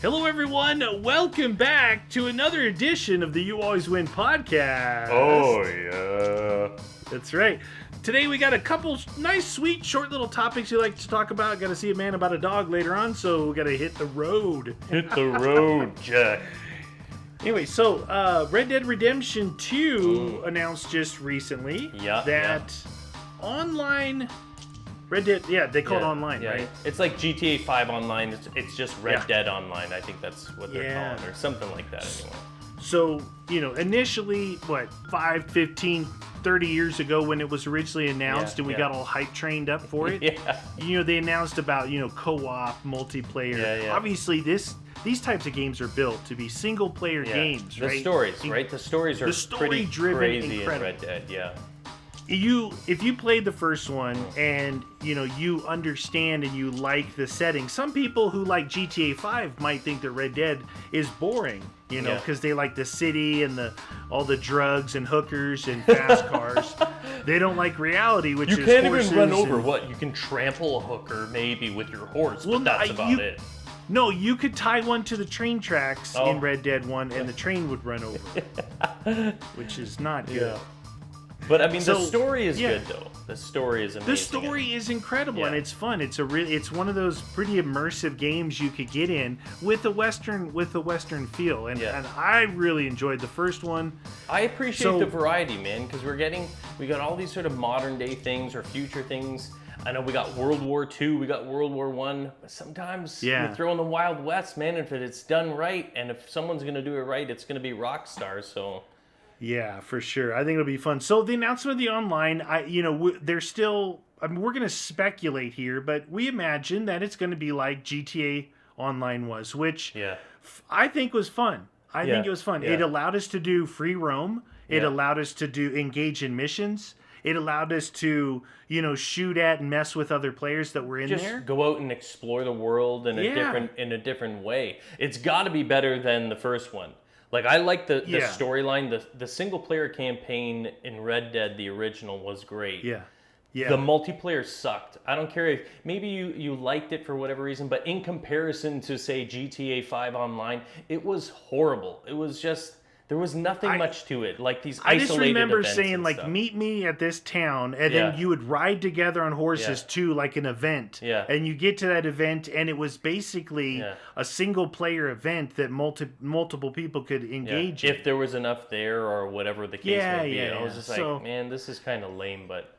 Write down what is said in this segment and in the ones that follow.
Hello, everyone. Welcome back to another edition of the You Always Win podcast. Oh, yeah. That's right. Today we got a couple nice, sweet, short little topics you like to talk about. Got to see a man about a dog later on, so we got to hit the road. Hit the road, Jack. Anyway, so Red Dead Redemption 2 announced just recently that online... Red Dead, they call it online, right? It's like GTA 5 online. It's just Red Dead online. I think that's what they're calling it, or something like that anyway. So, initially, 5, 15, 30 years ago when it was originally announced and we got all hype trained up for it, they announced about, co-op, multiplayer. Obviously, these types of games are built to be single-player games, right? The stories, right? The stories are pretty crazy in Red Dead, If you played the first one and you understand and you like the setting, some people who like GTA 5 might think that Red Dead is boring, because they like the city and all the drugs and hookers and fast cars. They don't like reality, which is you can't even run over you can trample a hooker maybe with your horse, but that's about it. No, you could tie one to the train tracks in Red Dead 1 and the train would run over, which is not good. But I mean, the story is good though. The story is amazing. The story is incredible and it's fun. It's one of those pretty immersive games you could get in with a western feel. And I really enjoyed the first one. I appreciate the variety, man, because we got all these sort of modern day things or future things. I know we got World War II, we got World War I, but sometimes you throw in the Wild West, man. If it's done right, and if someone's gonna do it right, it's gonna be Rockstar. So. Yeah, for sure. I think it'll be fun. So the announcement of the online, they're still... I mean, we're going to speculate here, but we imagine that it's going to be like GTA Online was, which I think was fun. I think it was fun. It allowed us to do free roam. It allowed us to engage in missions. It allowed us to, shoot at and mess with other players that were in there. Just go out and explore the world in a different way. It's got to be better than the first one. Like, I like the storyline. The single-player campaign in Red Dead, the original, was great. Yeah. The multiplayer sucked. I don't care if... Maybe you liked it for whatever reason, but in comparison to, say, GTA 5 Online, it was horrible. It was just... There was nothing much to it, like these isolated events. I just remember saying, like, meet me at this town, and then you would ride together on horses to, like, an event. And you get to that event, and it was basically a single-player event that multiple people could engage in. If there was enough there, or whatever the case may be. I was just like, man, this is kind of lame, but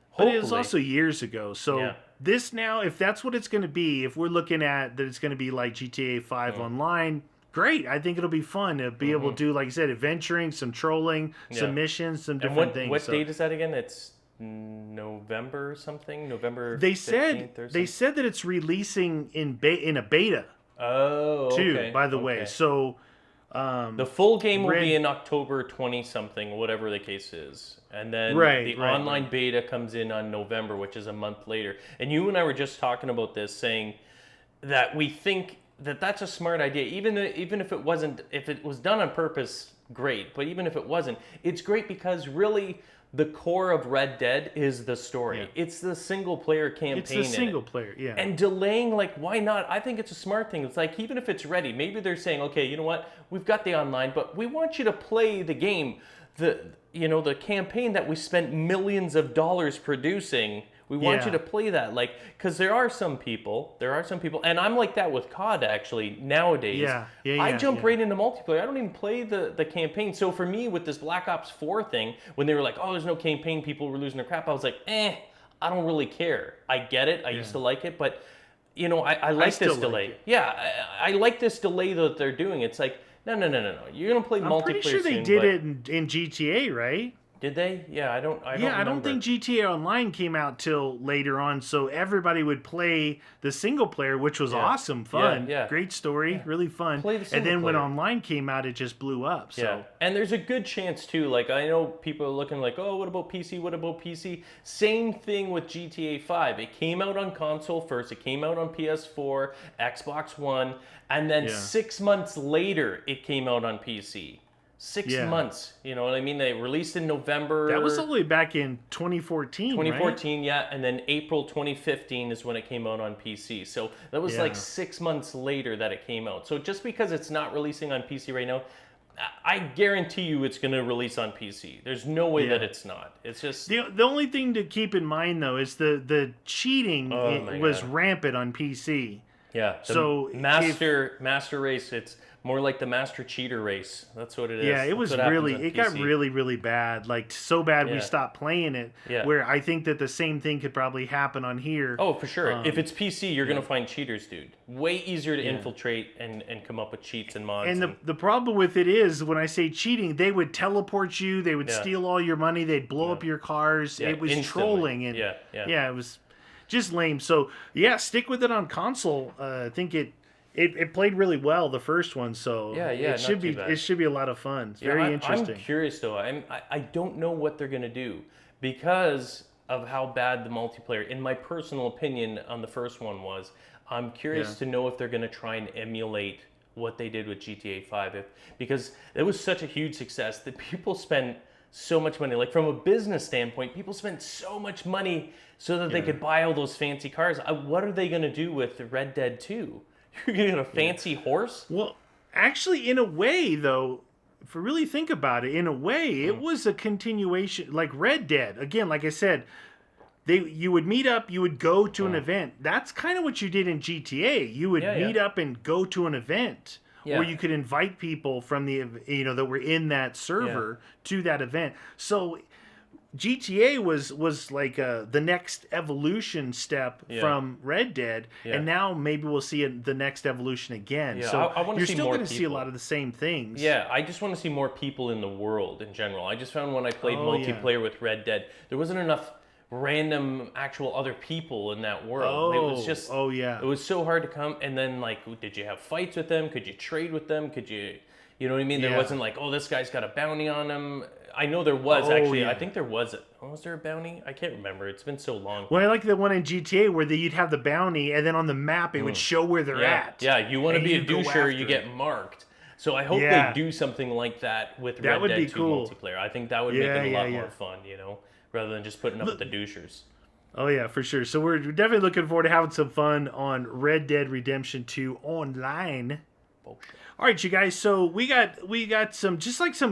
hopefully. But it was also years ago, so this now, if that's what it's going to be, if we're looking at that it's going to be like GTA 5 Online... Great. I think it'll be fun to be able to do, like I said, adventuring, some trolling, some missions, some different things. What date is that again? It's November or something? November 15th or something? They said that it's releasing in a beta. Oh, too, by the way. So the full game will be in October 20-something, whatever the case is. And then the online beta comes in on November, which is a month later. And you and I were just talking about this, saying that we think that's a smart idea, even if it wasn't, if it was done on purpose, great. But even if it wasn't, it's great because really the core of Red Dead is the story. It's the single player campaign. It's the single player, And delaying, like, why not? I think it's a smart thing. It's like, even if it's ready, maybe they're saying, okay, you know what? We've got the online, but we want you to play the game, the campaign that we spent millions of dollars producing. We want you to play that, like, because there are some people, and I'm like that with COD, actually, nowadays. I jump right into multiplayer. I don't even play the campaign. So for me, with this Black Ops 4 thing, when they were like, oh, there's no campaign, people were losing their crap, I was like, I don't really care. I get it. I used to like it, but, I like this delay. I like this delay that they're doing. It's like, no. You're going to play multiplayer soon. I'm pretty sure they did it in GTA, right? Did they? Yeah, I don't I don't think GTA Online came out till later on, so everybody would play the single player, which was awesome, fun, great story, really fun. And then when Online came out, it just blew up. So. And there's a good chance too, like I know people are looking like, oh, what about PC? Same thing with GTA 5. It came out on console first, it came out on PS4, Xbox One, and then 6 months later, it came out on PC. 6 Yeah. months. You know what I mean? They released in November. That was only back in 2014, 2014, yeah, and then April 2015 is when it came out on PC. So that was like Yeah. 6 months later that it came out. So just because it's not releasing on PC right now, I guarantee you it's going to release on PC. There's no way that it's not. It's just The only thing to keep in mind though is the cheating was rampant on PC. yeah. So master race, it's more like the master cheater race. That's what it is. Yeah, it was really, it got really, really bad. Like, so bad we stopped playing it. Yeah. Where I think that the same thing could probably happen on here. Oh, for sure. If it's PC, you're going to find cheaters, dude. Way easier to infiltrate and come up with cheats and mods. And the problem with it is, when I say cheating, they would teleport you, they would steal all your money, they'd blow up your cars. It was instantly. trolling. And it was just lame. So, yeah, stick with it on console. I think it played really well, the first one, so it should be a lot of fun. It's very interesting. I'm curious though. I don't know what they're gonna do because of how bad the multiplayer, in my personal opinion, on the first one was. I'm curious to know if they're gonna try and emulate what they did with GTA 5, because it was such a huge success that people spent so much money. Like, from a business standpoint, people spent so much money so that they could buy all those fancy cars. What are they gonna do with Red Dead 2? You're gonna get a fancy horse? Well, actually, in a way, though, if you really think about it, in a way, it was a continuation. Like Red Dead, again, like I said, you would meet up, you would go to an event. That's kind of what you did in GTA. You would meet up and go to an event. Or you could invite people from that were in that server to that event. So GTA was like the next evolution step from Red Dead, and now maybe we'll see the next evolution again. Yeah, so I you're see still more going to see a lot of the same things. Yeah, I just want to see more people in the world in general. I just found when I played multiplayer with Red Dead, there wasn't enough random actual other people in that world. It was just it was so hard to come. And then, like, did you have fights with them? Could you trade with them? Could you know what I mean? There wasn't like, oh, this guy's got a bounty on him. I know there was actually. I think there was. Was there a bounty? I can't remember. It's been so long. Well, I like the one in GTA where you'd have the bounty, and then on the map it would show where they're at. Yeah, you want to be a doucher, you get marked. So I hope they do something like that with Red Dead 2 multiplayer. I think that would make it a lot more fun, rather than just putting up with the douchers. Oh yeah, for sure. So we're definitely looking forward to having some fun on Red Dead Redemption 2 online. Bullshit. All right, you guys. So we got some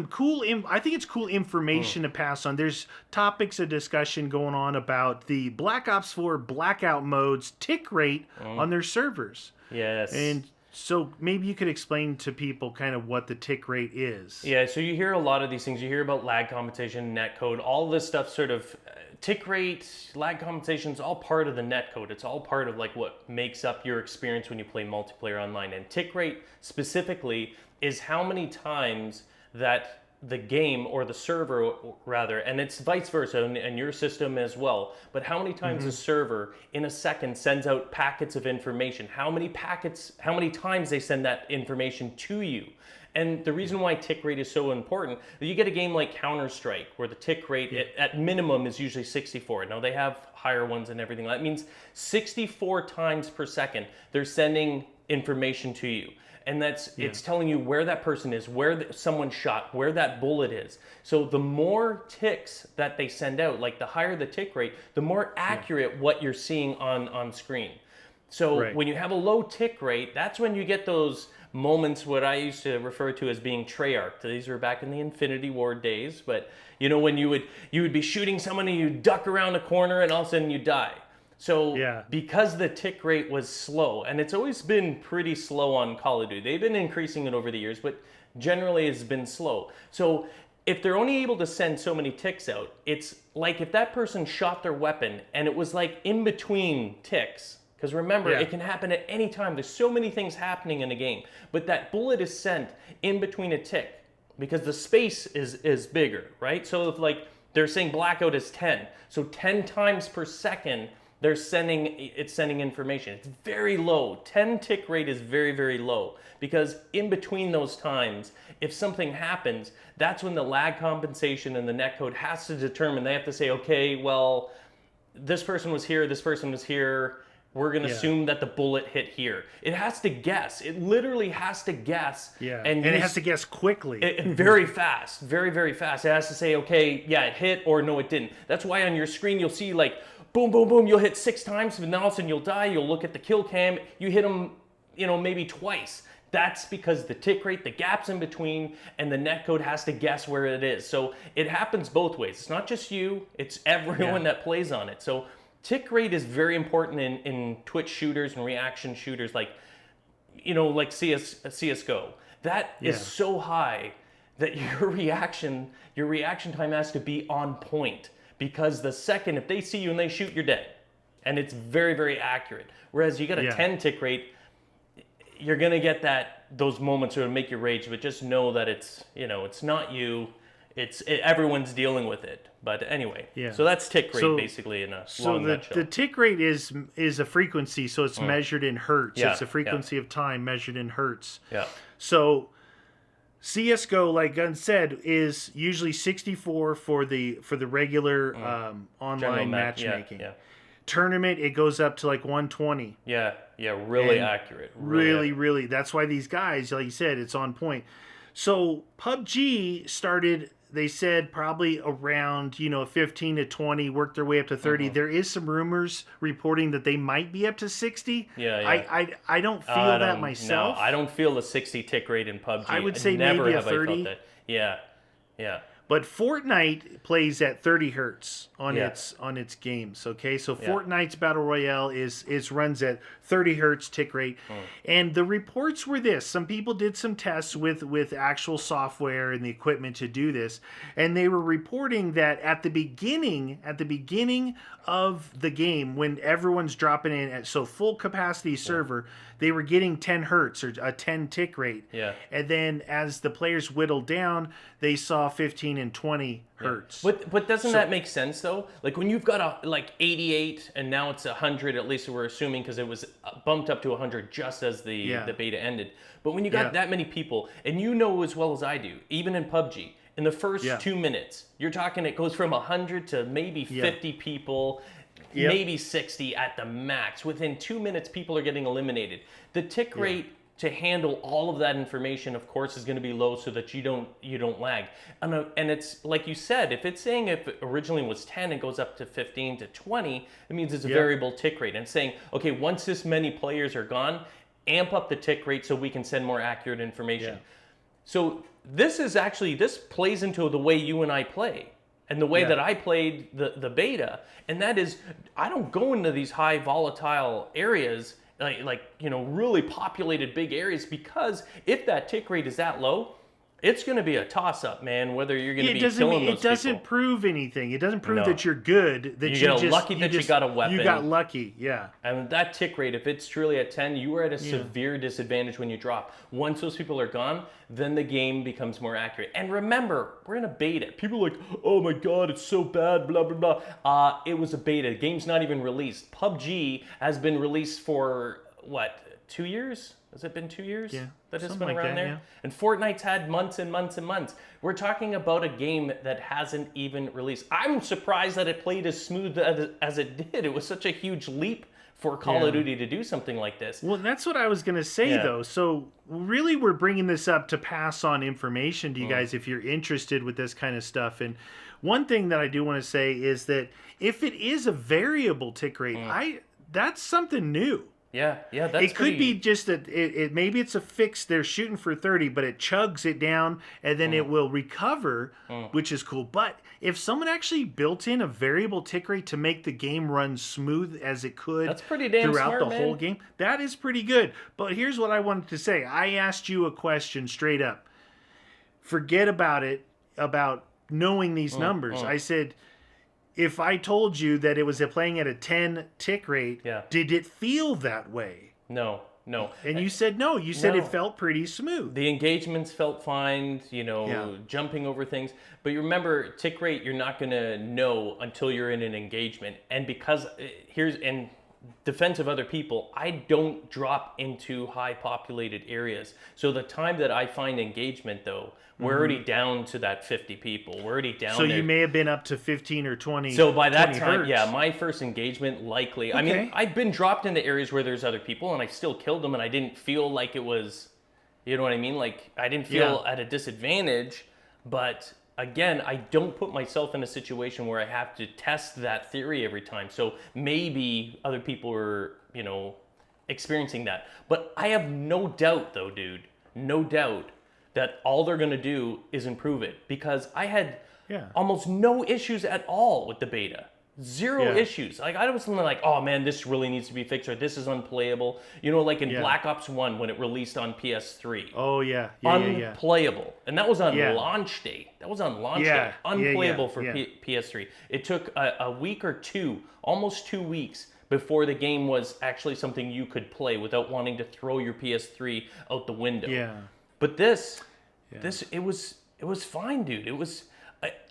cool. I think it's cool information to pass on. There's topics of discussion going on about the Black Ops 4 Blackout mode's tick rate on their servers. Yes. And so maybe you could explain to people kind of what the tick rate is. Yeah. So you hear a lot of these things. You hear about lag compensation, netcode, all this stuff. Sort of tick rate, lag compensation is all part of the netcode. It's all part of like what makes up your experience when you play multiplayer online. And tick rate specifically is how many times that the game, or the server rather, and it's vice versa and your system as well, but how many times a server in a second sends out packets of information, how many times they send that information to you. And the reason why tick rate is so important, you get a game like Counter-Strike where the tick rate at minimum is usually 64. Now they have higher ones and everything. That means 64 times per second they're sending information to you. And it's telling you where that person is, where someone shot, where that bullet is. So the more ticks that they send out, like the higher the tick rate, the more accurate what you're seeing on screen. So when you have a low tick rate, that's when you get those moments, what I used to refer to as being Treyarch. These were back in the Infinity Ward days, but when you would be shooting someone and you duck around a corner and all of a sudden you die. So because the tick rate was slow, and it's always been pretty slow on Call of Duty. They've been increasing it over the years, but generally it's been slow. So if they're only able to send so many ticks out, it's like if that person shot their weapon and it was like in between ticks. Because remember, it can happen at any time. There's so many things happening in a game. But that bullet is sent in between a tick because the space is bigger, right? So if like they're saying Blackout is 10. So 10 times per second, it's sending information. It's very low. 10 tick rate is very, very low because in between those times, if something happens, that's when the lag compensation and the netcode has to determine. They have to say, okay, well, this person was here, We're going to Yeah. assume that the bullet hit here. It has to guess. It literally has to guess. Yeah. And it has to guess quickly. very fast. Very, very fast. It has to say, okay, yeah, it hit, or no, it didn't. That's why on your screen you'll see like, boom, boom, boom, you'll hit 6 times, and then all of a sudden you'll die. You'll look at the kill cam. You hit them, maybe twice. That's because the tick rate, the gaps in between, and the netcode has to guess where it is. So it happens both ways. It's not just you, it's everyone that plays on it. So tick rate is very important in Twitch shooters and reaction shooters like CSGO. That is so high that your reaction time has to be on point, because the second, if they see you and they shoot, you're dead. And it's very, very accurate. Whereas you got a 10 tick rate, you're gonna get those moments that will make you rage, but just know that it's not you, everyone's dealing with it. But anyway, so that's tick rate basically in a long nutshell. So the tick rate is a frequency, so it's measured in hertz. It's a frequency of time measured in hertz. Yeah. So CS:GO, like Gunn said, is usually 64 for the regular online matchmaking. Yeah. Tournament, it goes up to like 120. Yeah, really accurate. Really. That's why these guys, like you said, it's on point. So PUBG started, they said, probably around 15 to 20, worked their way up to 30. There is some rumors reporting that they might be up to 60. Yeah. I don't feel that myself. No, I don't feel the 60 tick rate in PUBG. I would say never maybe a have 30. I felt that. Yeah. But Fortnite plays at 30 hertz on its games. Okay, so Fortnite's battle royale runs at 30 hertz tick rate, and the reports were this: some people did some tests with actual software and the equipment to do this, and they were reporting that at the beginning of the game, when everyone's dropping in at full capacity server, they were getting 10 hertz or a 10 tick rate. Yeah. And then as the players whittled down, they saw 15 and 20 hertz. But doesn't that make sense though? Like when you've got 88 and now it's 100, at least we're assuming, because it was bumped up to 100 just as the beta ended. But when you got that many people, and as well as I do, even in PUBG, in the first 2 minutes, you're talking it goes from 100 to maybe 50 people, maybe 60 at the max. Within 2 minutes, people are getting eliminated. The tick rate to handle all of that information, of course, is going to be low so that you don't lag. And it's like you said, if it's saying if it originally was 10 and goes up to 15 to 20, it means it's a variable tick rate. And saying, okay, once this many players are gone, amp up the tick rate so we can send more accurate information. Yeah. So this plays into the way you and I play. And the way that I played the beta, and that is, I don't go into these high volatile areas, like really populated big areas, because if that tick rate is that low, it's going to be a toss-up, man, whether you're going to be killing those It doesn't people. prove anything. It doesn't prove that you're good. That you got lucky that you got a weapon. You got lucky, yeah. And that tick rate, if it's truly at 10, you are at a severe disadvantage when you drop. Once those people are gone, then the game becomes more accurate. And remember, we're in a beta. People are like, oh my God, it's so bad, blah, blah, blah. It was a beta. The game's not even released. PUBG has been released for, 2 years? Has it been 2 years that it's been around there? Yeah. And Fortnite's had months and months and months. We're talking about a game that hasn't even released. I'm surprised that it played as smooth as it did. It was such a huge leap for Call of Duty to do something like this. Well, that's what I was going to say, though. So really we're bringing this up to pass on information to you guys if you're interested with this kind of stuff. And one thing that I do want to say is that if it is a variable tick rate, that's something new. Yeah, that's it could be just that maybe it's a fix. They're shooting for 30, but it chugs it down and then it will recover, which is cool. But if someone actually built in a variable tick rate to make the game run smooth as it could, that's pretty damn throughout smart, the whole game, that is pretty good. But here's what I wanted to say. I asked you a question straight up. Forget about it, about knowing these numbers. I said, if I told you that it was playing at a 10 tick rate, did it feel that way? No. And you said no. You said it felt pretty smooth. The engagements felt fine, jumping over things. But you remember, tick rate, you're not going to know until you're in an engagement. And because defense of other people, I don't drop into high populated areas. So the time that I find engagement, though, we're already down to that 50 people. We're already down So there. you may have been up to 15 or 20. So by that 20 time, hertz. yeah, my first engagement likely. I Okay. mean, I've been dropped into areas where there's other people, and I still killed them, and I didn't feel like it was, you know what I mean? Like I didn't feel at a disadvantage. But again, I don't put myself in a situation where I have to test that theory every time. So maybe other people are, you know, experiencing that. But I have no doubt, though, dude, no doubt that all they're going to do is improve it, because I had almost no issues at all with the beta. Zero issues. Like I wasn't like, oh man, this really needs to be fixed, or this is unplayable. You know, like in Black Ops 1 when it released on PS3. Oh yeah. Unplayable. And that was on launch day. That was on launch day. Unplayable for PS3. It took a week or two, almost 2 weeks, before the game was actually something you could play without wanting to throw your PS3 out the window. Yeah. But this it was fine, dude. It was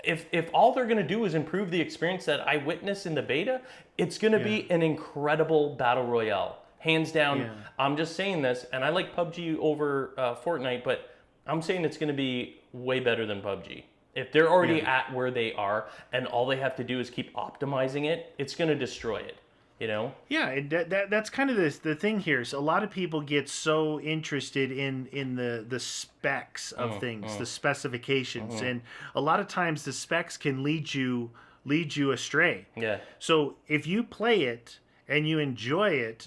if all they're gonna do is improve the experience that I witnessed in the beta, it's gonna be an incredible battle royale, hands down. Yeah. I'm just saying this, and I like PUBG over Fortnite, but I'm saying it's gonna be way better than PUBG. If they're already at where they are, and all they have to do is keep optimizing it, it's gonna destroy it. You know? Yeah, and that's kind of the thing here. So a lot of people get so interested in the specs of things, the specifications, and a lot of times the specs can lead you astray. Yeah. So if you play it and you enjoy it,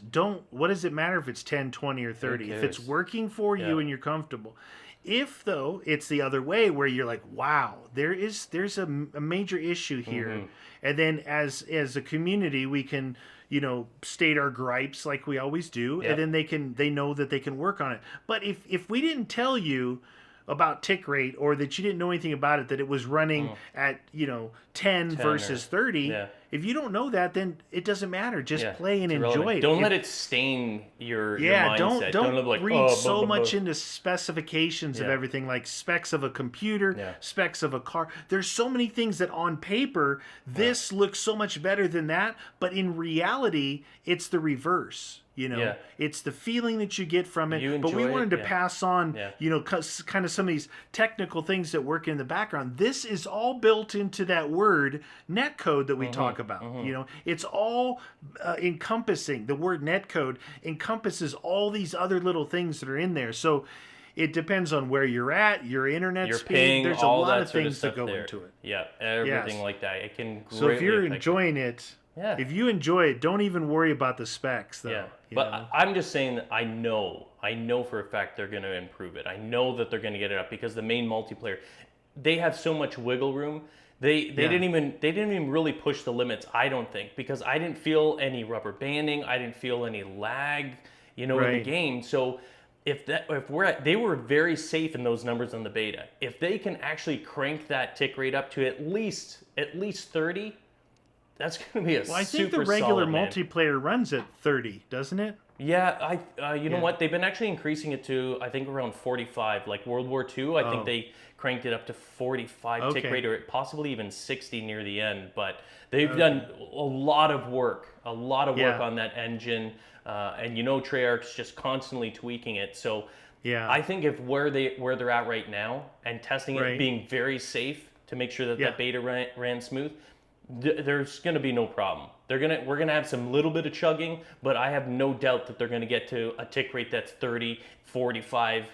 what does it matter if it's 10, 20, or 30? If it's working for you and you're comfortable. If though it's the other way where you're like, wow, there's a major issue here, and then as a community we can, you know, state our gripes like we always do, and then they know that they can work on it. But if we didn't tell you about tick rate, or that you didn't know anything about it, that it was running at, you know, 10 versus 30, if you don't know that, then it doesn't matter. Just play and enjoy it. Don't let it stain your mindset. Don't like, read so much into specifications of everything, like specs of a computer, specs of a car. There's so many things that on paper, this looks so much better than that, but in reality, it's the reverse. You know, it's the feeling that you get from it. But we wanted to pass on, you know, kind of some of these technical things that work in the background. This is all built into that word netcode that we talk about. You know, it's all encompassing. The word netcode encompasses all these other little things that are in there. So it depends on where you're at, your internet speed. Ping, there's a lot of things that go into it. Yeah, everything like that. It can greatly So if you're enjoying it, if you enjoy it, don't even worry about the specs, though. Yeah, but I'm just saying that I know for a fact they're going to improve it. I know that they're going to get it up, because the main multiplayer, they have so much wiggle room. They didn't even really push the limits, I don't think, because I didn't feel any rubber banding, I didn't feel any lag, you know, in the game. So they were very safe in those numbers on the beta. If they can actually crank that tick rate up to at least 30. That's going to be I think the regular multiplayer runs at 30, doesn't it? Yeah, you know what? They've been actually increasing it to, I think, around 45. Like World War II, I think they cranked it up to 45 tick rate, or possibly even 60 near the end. But they've done a lot of work on that engine. And you know, Treyarch's just constantly tweaking it. So I think if where they're at right now, and testing it, being very safe to make sure that that beta ran smooth, there's going to be no problem. We're going to have some little bit of chugging, but I have no doubt that they're going to get to a tick rate that's 30, 45,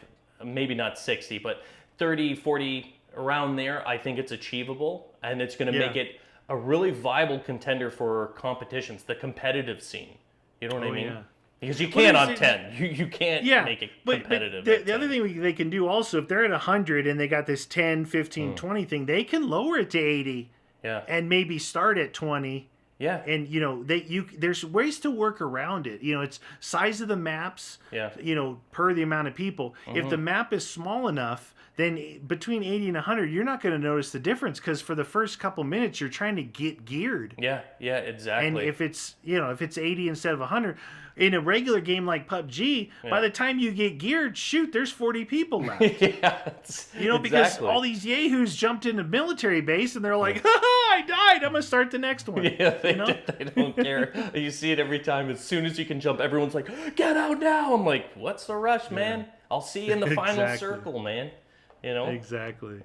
maybe not 60, but 30, 40, around there. I think it's achievable, and it's going to make it a really viable contender for competitions, the competitive scene. You know what I mean? Yeah. Because you can't on 10. You can't make it competitive. But the other thing they can do also, if they're at 100 and they got this 10, 15, 20 thing, they can lower it to 80. Yeah. And maybe start at 20. Yeah. And you know, there's ways to work around it. You know, it's size of the maps, you know, per the amount of people. If the map is small enough, then between 80 and 100, you're not going to notice the difference, because for the first couple minutes you're trying to get geared. Yeah, exactly. And if it's 80 instead of 100, in a regular game like PUBG, by the time you get geared, shoot, there's 40 people left. Because all these yahoos jumped into military base and they're like, I died, I'm gonna start the next one. They don't care. You see it every time. As soon as you can jump, everyone's like, get out now. I'm like, what's the rush, man? I'll see you in the final circle, man. Exactly.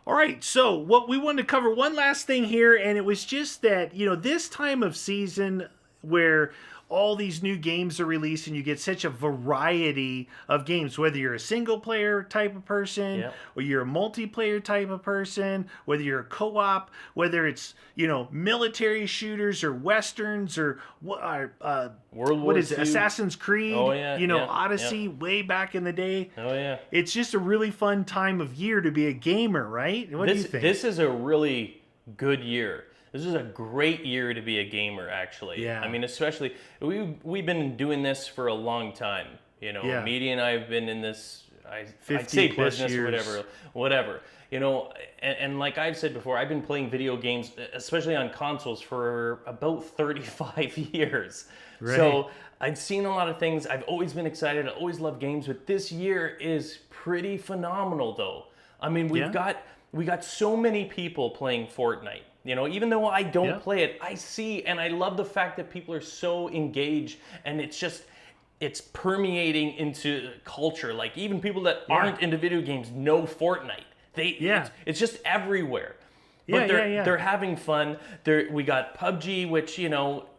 All right, so what we wanted to cover one last thing here, and it was just that, this time of season where all these new games are released and you get such a variety of games, whether you're a single player type of person or you're a multiplayer type of person, whether you're a co-op, whether it's, military shooters or westerns or World War II. Assassin's Creed, Odyssey way back in the day. It's just a really fun time of year to be a gamer, right? What do you think? This is a really good year. This is a great year to be a gamer, actually. I mean, especially, we've been doing this for a long time. Media and I have been in this, I'd say business, years. whatever. And like I've said before, I've been playing video games, especially on consoles, for about 35 years. Right. So I've seen a lot of things. I've always been excited. I always love games, but this year is pretty phenomenal, though. I mean, we got so many people playing Fortnite. Even though I don't play it, I see, and I love the fact that people are so engaged, and it's permeating into culture. Like, even people that aren't into video games know Fortnite. It's just everywhere. But they're having fun. We got PUBG, which,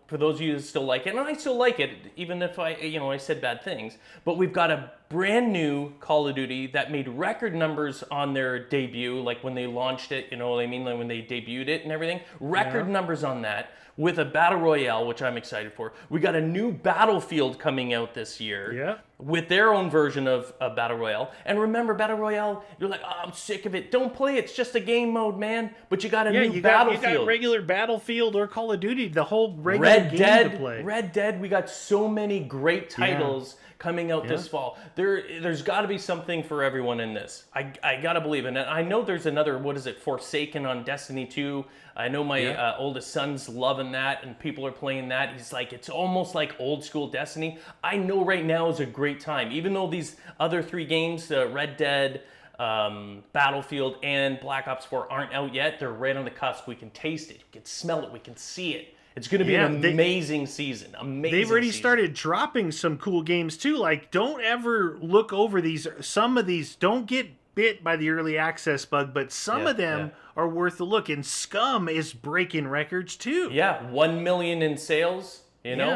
for those of you that still like it, and I still like it, even if I said bad things, but we've got a brand new Call of Duty that made record numbers on their debut, like when they launched it, like when they debuted it and everything, record numbers on that, with a Battle Royale, which I'm excited for. We got a new Battlefield coming out this year with their own version of Battle Royale. And remember, Battle Royale, you're like, oh, I'm sick of it. Don't play it. It's just a game mode, man. But you got a new Battlefield. You got regular Battlefield or Call of Duty, the whole regular game to play. Red Dead, we got so many great titles coming out this fall. There's got to be something for everyone in this. I got to believe in it. I know there's another, Forsaken on Destiny 2. I know my oldest son's loving that, and people are playing that. He's like, it's almost like old school Destiny. I know right now is a great time. Even though these other 3 games, Red Dead, Battlefield, and Black Ops 4 aren't out yet, they're right on the cusp. We can taste it. We can smell it. We can see it. It's going to be an amazing season. They've already started dropping some cool games too. Like, don't ever look over these. Some of these don't get bit by the early access bug, but some of them are worth a look. And Scum is breaking records too. 1 million in sales.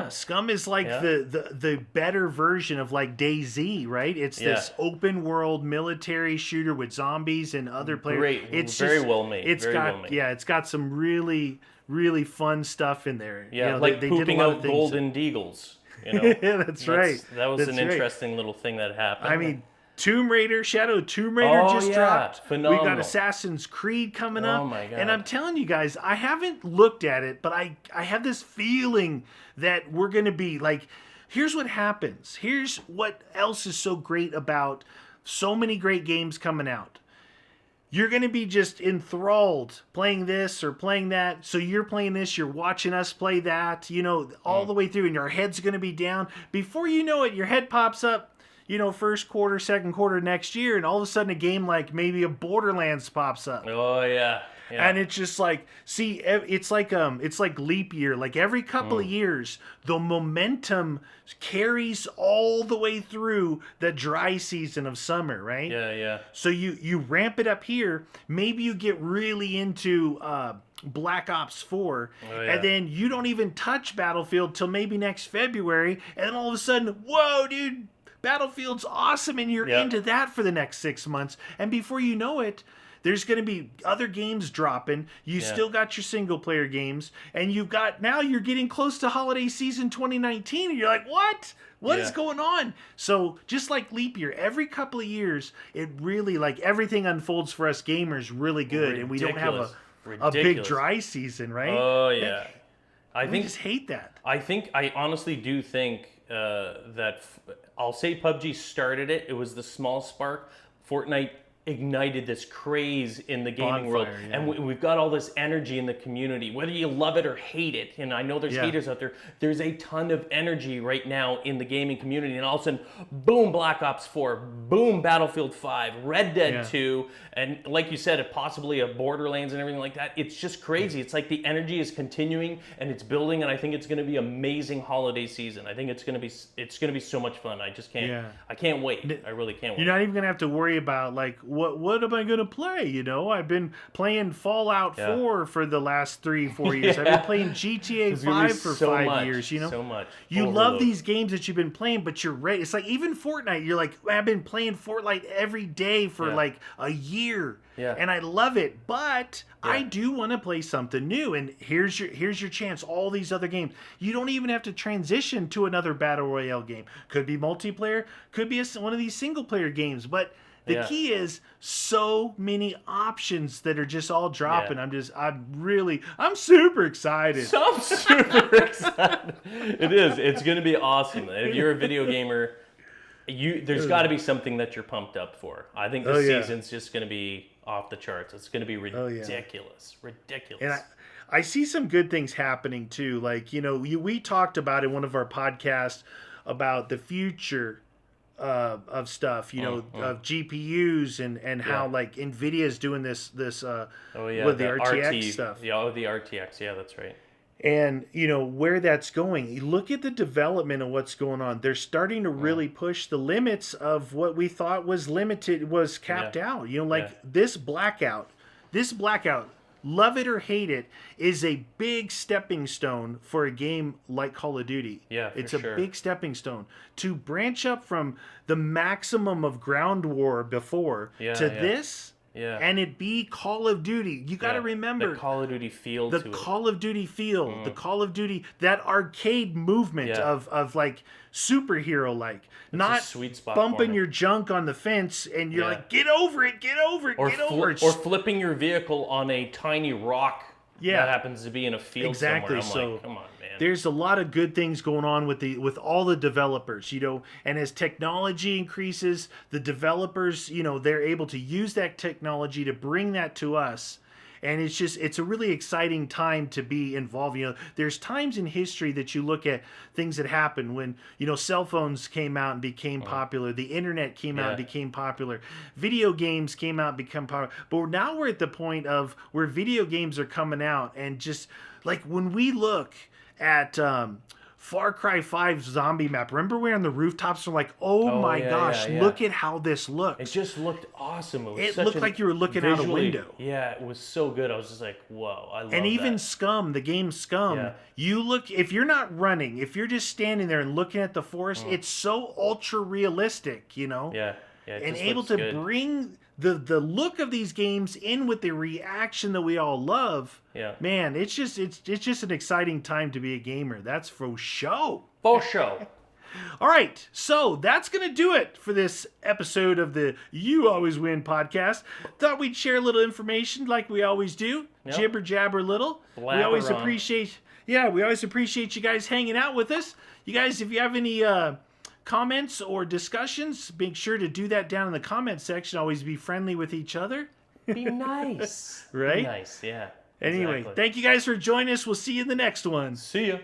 Scum is like the better version of like DayZ, right? It's this open world military shooter with zombies and other players. Great, it's very well made. It's got some really fun stuff in there. Like they pooping out golden deagles. That's right. That was an interesting little thing that happened. I mean, Shadow Tomb Raider just dropped. Phenomenal. We got Assassin's Creed coming up. Oh my God. And I'm telling you guys, I haven't looked at it, but I have this feeling that we're going to be like, here's what happens. Here's what else is so great about so many great games coming out. You're going to be just enthralled playing this or playing that. So you're playing this, you're watching us play that, all the way through, and your head's going to be down. Before you know it, your head pops up, first quarter, second quarter next year, and all of a sudden a game like maybe a Borderlands pops up. Oh, yeah. And it's just like, see, it's like leap year. Like every couple of years, the momentum carries all the way through the dry season of summer, right? Yeah. So you ramp it up here. Maybe you get really into Black Ops 4, and then you don't even touch Battlefield till maybe next February, and then all of a sudden, whoa, dude, Battlefield's awesome, and you're into that for the next 6 months. And before you know it, there's going to be other games dropping. You still got your single player games, and now you're getting close to holiday season 2019, and you're like, what? What is going on? So just like leap year, every couple of years, it really, like, everything unfolds for us gamers really good, and we don't have a big dry season, right? Oh, yeah. I just hate that. I honestly do think that I'll say PUBG started it. It was the small spark. Fortnite ignited this craze in the gaming world, Bonfire, yeah. and we've got all this energy in the community, whether you love it or hate it. And I know there's haters out there. There's a ton of energy right now in the gaming community, and all of a sudden, boom, Black Ops 4, boom, Battlefield 5, Red Dead 2, and like you said, possibly a Borderlands and everything like that. It's just crazy. It's like the energy is continuing and it's building, and I think it's going to be amazing holiday season. I think it's going to be so much fun. I just can't. I can't wait. I really can't wait. You're not even gonna have to worry about like what am I gonna play? You know, I've been playing Fallout 4 for the last 3-4 years. I've been playing GTA 5 for 5 years. You know, so much. You love these games that you've been playing, but you're ready. It's like even Fortnite. You're like, I've been playing Fortnite every day for like a year, and I love it. But I do want to play something new. And here's your chance. All these other games, you don't even have to transition to another battle royale game. Could be multiplayer. Could be one of these single player games, but. The key is so many options that are just all dropping. I'm super excited. So I'm super excited. It is. It's going to be awesome. If you're a video gamer, there's got to be something that you're pumped up for. I think this season's just going to be off the charts. It's going to be ridiculous. Ridiculous. And I see some good things happening too. Like, you know, we talked about in one of our podcasts about the future of stuff, you know, of GPUs and how like Nvidia's doing this with the RTX stuff. Yeah, the RTX. Yeah, that's right. And you know where that's going. You look at the development of what's going on. They're starting to really push the limits of what we thought was limited, was capped out. You know, like this Blackout. Love it or hate it, is a big stepping stone for a game like Call of Duty. Yeah, it's a big stepping stone to branch up from the maximum of ground war before to this. Yeah. And it be Call of Duty. You got to remember the Call of Duty feel. The Call of Duty feel. The Call of Duty, that arcade movement of like superhero like. Not sweet spot bumping your junk on the fence and you're like, get over it, get over it, get over it. Or flipping your vehicle on a tiny rock that happens to be in a field somewhere. I'm like, come on, man. There's a lot of good things going on with all the developers, you know, and as technology increases, the developers, you know, they're able to use that technology to bring that to us. And it's a really exciting time to be involved. You know, there's times in history that you look at things that happened when, you know, cell phones came out and became popular. The internet came out and became popular. Video games came out and became popular. But now we're at the point of where video games are coming out, and just like when we look at Far Cry 5 zombie map. Remember we were on the rooftops and we're like, oh my gosh, look at how this looks. It just looked awesome. It looked like you were looking out a window. Yeah, it was so good. I was just like, whoa, I love that. And even Scum, the game Scum, you look, if you're not running, if you're just standing there and looking at the forest, it's so ultra realistic, you know? Yeah. And able to bring the look of these games in with the reaction that we all love. Yeah. Man, it's just an exciting time to be a gamer. That's for sure. For sure. All right, so that's going to do it for this episode of the You Always Win podcast. Thought we'd share a little information like we always do. Jibber jabber little. We always appreciate you guys hanging out with us. You guys, if you have any comments or discussions, make sure to do that down in the comment section. Always be friendly with each other. Be nice. Right? Be nice, yeah. Anyway, thank you guys for joining us. We'll see you in the next one. See ya.